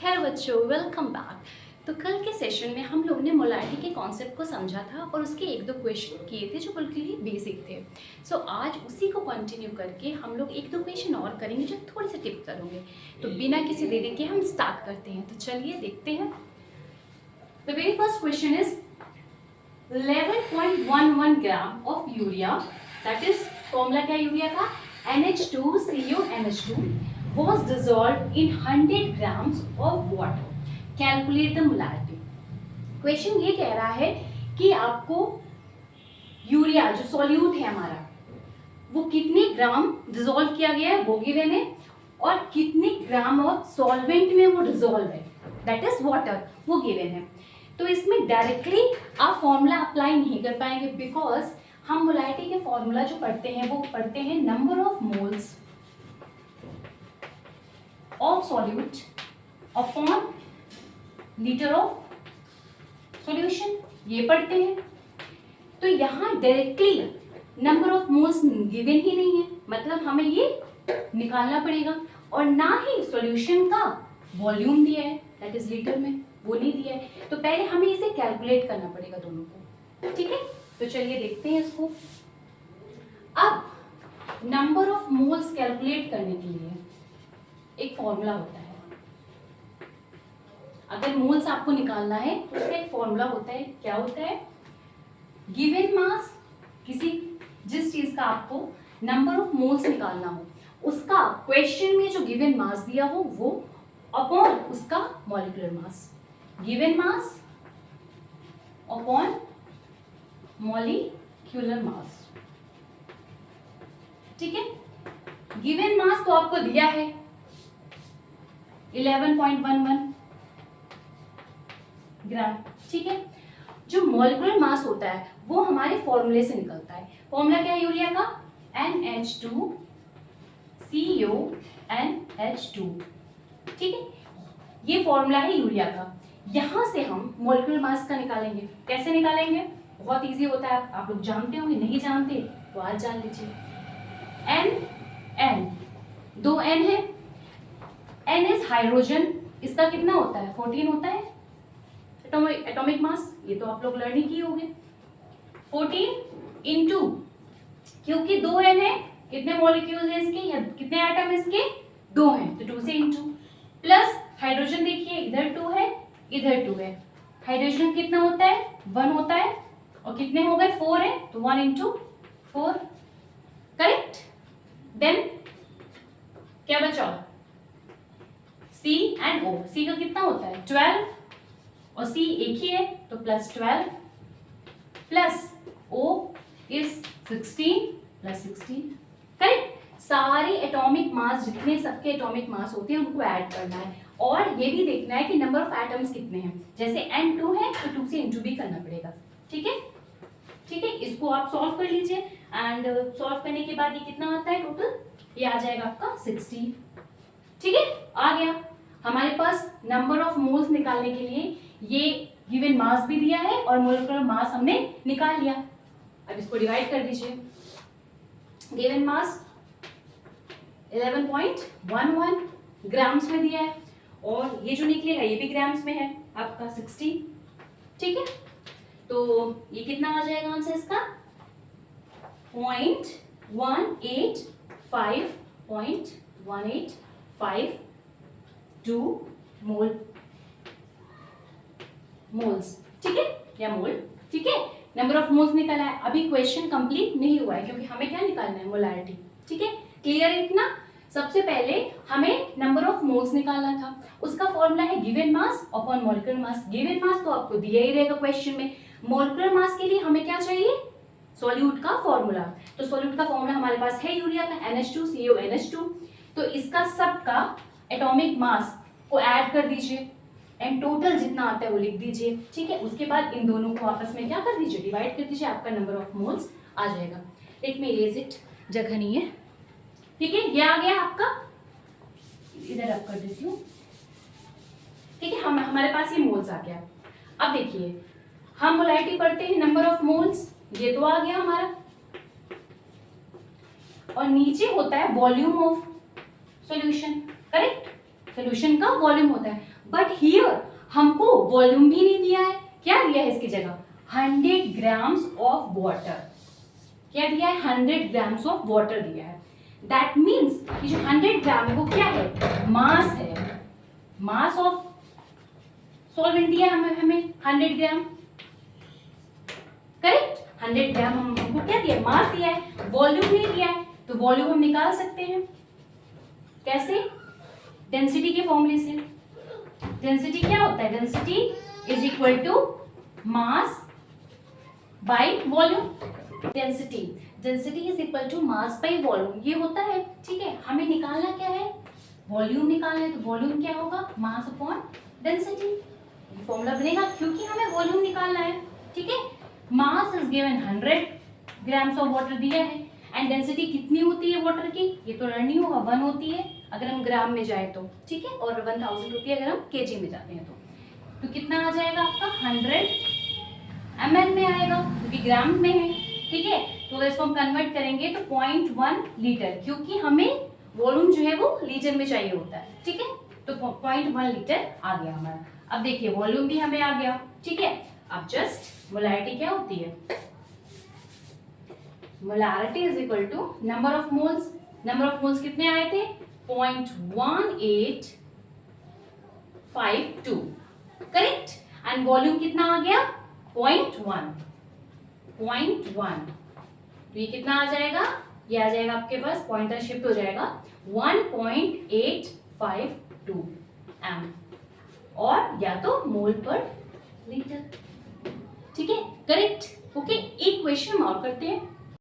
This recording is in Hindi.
हेलो बच्चों, वेलकम बैक। तो कल के सेशन में हम लोग ने मोलारिटी के कॉन्सेप्ट को समझा था और उसके एक दो क्वेश्चन किए थे जो बिल्कुल ही बेसिक थे। सो आज उसी को कंटिन्यू करके हम लोग एक दो क्वेश्चन और करेंगे जो थोड़े से टिपिकल होंगे। तो बिना किसी देरी के हम स्टार्ट करते हैं। तो चलिए देखते हैं। The very first question is 11.11 gram of urea, that is formula क्या यूरिया का, NH2CuNH2 was dissolved in 100 grams of water. Calculate the molarity. Question ये कह रहा है कि आपको यूरिया जो सॉल्यूट है हमारा वो कितने ग्राम डिसॉल्व किया गया है वो गिवन है, और कितने ग्राम ऑफ सॉल्वेंट में वो डिसॉल्व है, दैट इज वाटर, वो गिवन है। तो इसमें डायरेक्टली आप फॉर्मूला अप्लाई नहीं कर पाएंगे बिकॉज हम मोलारिटी के फॉर्मूला जो पढ़ते हैं वो पढ़ते हैं number of moles of solute upon litre of solution, ये पढ़ते हैं। तो यहाँ directly number of moles given ही नहीं है, मतलब हमें ये निकालना पड़ेगा, और ना ही सॉल्यूशन का वॉल्यूम दिया है दैट इज लीटर में, वो नहीं दिया है। तो पहले हमें इसे कैलकुलेट करना पड़ेगा दोनों को, ठीक है। तो चलिए देखते हैं इसको। अब नंबर ऑफ मोल्स कैलकुलेट करने के लिए एक फॉर्मूला होता है। अगर मोल्स आपको निकालना है तो उसका एक फॉर्मूला होता है। क्या होता है? गिवन मास, किसी जिस चीज का आपको नंबर ऑफ मोल्स निकालना हो उसका क्वेश्चन में जो गिवन मास दिया हो वो अपॉन उसका molecular mass, given mass upon molecular mass, ठीक है। गिवन मास तो आपको दिया है 11.11 ग्राम, ठीक है। जो मॉलिक्यूलर मास होता है वो हमारे फॉर्मूले से निकलता है। फॉर्मूला क्या है यूरिया का? NH2CuNH2, ठीक है। ये फॉर्मूला है यूरिया का। यहां से हम मॉलिक्यूलर मास का निकालेंगे। कैसे निकालेंगे? बहुत इजी होता है, आप लोग जानते होंगे, नहीं जानते तो आज जान लीजिए। N दो N है, N इज हाइड्रोजन, इसका कितना होता है? 14 होता है एटॉमिक मास, ये तो आप लोग लर्निंग किए होंगे। 14 इंटू, क्योंकि दो N है, कितने मॉलिक्यूल है इसके या कितने एटम इसके? दो हैं, तो 2 से इंटू, प्लस हाइड्रोजन देखिए इधर 2 है इधर 2 है, हाइड्रोजन कितना होता है? 1 होता है, और कितने हो गए? 4 है, तो 1 इंटू 4, करेक्ट। देन क्या बचा? C एंड O, C का कितना होता है? 12, और C एक ही है तो plus 12, plus O is 16 plus 16, correct. सारे एटॉमिक मास, जितने सबके एटॉमिक मास होते हैं उनको ऐड करना है, और ये भी देखना है कि नंबर ऑफ एटम्स कितने हैं। जैसे N2 है तो 2 से इंटू भी करना पड़ेगा, ठीक है, ठीक है। इसको आप सॉल्व कर लीजिए, एंड सॉल्व करने के बाद ये कितना आता है टोटल? ये आ जाएगा आपका 60, ठीक है। आ गया हमारे पास नंबर ऑफ मोल्स निकालने के लिए ये गिवन मास भी दिया है और मोलिकुलर मास हमने निकाल लिया। अब इसको डिवाइड कर दीजिए। गिवन मास 11.11 ग्राम्स में दिया है, और ये जो निकलेगा ये भी ग्राम्स में है आपका 60, ठीक है। तो ये कितना आ जाएगा आंसर इसका? 0.185.1852 मोल्स, ठीक है, या मोल, ठीक है। नंबर ऑफ मोल्स निकला है। अभी क्वेश्चन कंप्लीट नहीं हुआ है क्योंकि हमें क्या निकालना है? मोलारिटी, ठीक है। क्लियर है इतना? सबसे पहले हमें नंबर ऑफ मोल्स निकालना था, उसका फॉर्मूला है given mass upon molecular mass. Given mass तो आपको दिया ही रहेगा क्वेश्चन में। मॉलिक्यूलर मास के लिए हमें क्या चाहिए? सॉल्यूट का फॉर्मूला। तो सॉल्यूट का फॉर्मूला हमारे पास है यूरिया का, NH2CuNH2। तो इसका सबका एटॉमिक मास को ऐड कर दीजिए एंड टोटल जितना आता है वो लिख दीजिए, ठीक है। उसके बाद इन दोनों को आपस में क्या कर दीजिए? डिवाइड कर दीजिए, आपका नंबर ऑफ मोल्स आ जाएगा। लेट मी इरेज इट, जगह नहीं है, ठीक है। ये आ गया आपका, इधर आप कर देती हूँ, ठीक है। हमारे पास ये मोल्स आ गया। अब देखिए हम मोलारिटी पढ़ते हैं नंबर ऑफ मोल्स, ये तो आ गया हमारा, और नीचे होता है volume of solution, correct. Solution का वॉल्यूम होता है। बट हियर हमको वॉल्यूम भी नहीं दिया है, क्या दिया है इसकी जगह 100 ग्राम्स ऑफ वाटर। क्या दिया है 100 ग्राम्स ऑफ वाटर दिया है। दैट मीन्स कि जो 100 ग्राम है वो क्या है, मास है, मास ऑफ सॉल्वेंट दिया है हमें 100 ग्राम, करेक्ट। 100 ग्राम हमको क्या दिया, मास दिया है, वॉल्यूम नहीं दिया है। तो वॉल्यूम हम निकाल सकते हैं कैसे, डेंसिटी के फॉर्मूले से। डेंसिटी क्या होता है, density is equal to mass by volume. Density is equal to mass by volume, ये होता है, ठीक है। हमें निकालना क्या है, वॉल्यूम निकालना है। तो वॉल्यूम क्या होगा, मास अपॉन डेंसिटी, ये फॉर्मूला बनेगा क्योंकि हमें वॉल्यूम निकालना है, ठीक है। Mass is given 100 grams of water दिया है, एंड डेंसिटी कितनी होती है वाटर की, ये तो लर्न होगा, 1 होती है अगर हम ग्राम में जाए तो, ठीक है, और 1000 होती है अगर हम केजी में जाते हैं तो कितना आ जाएगा आपका 100 ml में आएगा क्योंकि ग्राम में है, ठीक है। तो अगर इसको हम कन्वर्ट करेंगे तो 0.1 लीटर, क्योंकि हमें वॉल्यूम जो है वो लीटर में चाहिए होता है, ठीक है। तो 0.1 लीटर आ गया हमारा। अब देखिए वॉल्यूम भी हमें आ गया, ठीक है। अब जस्ट मोलैरिटी क्या होती है, molarity is equal to number of moles. Number of moles कितने आए थे, 0.1852, करेक्ट। एंड वॉल्यूम कितना आ गया 0.1। तो ये कितना आ जाएगा, ये आ जाएगा आपके पास, पॉइंटर शिफ्ट हो जाएगा 1.852 एम, और या तो मोल पर लीटर, ठीक है, करेक्ट। ओके, एक क्वेश्चन हम और करते हैं।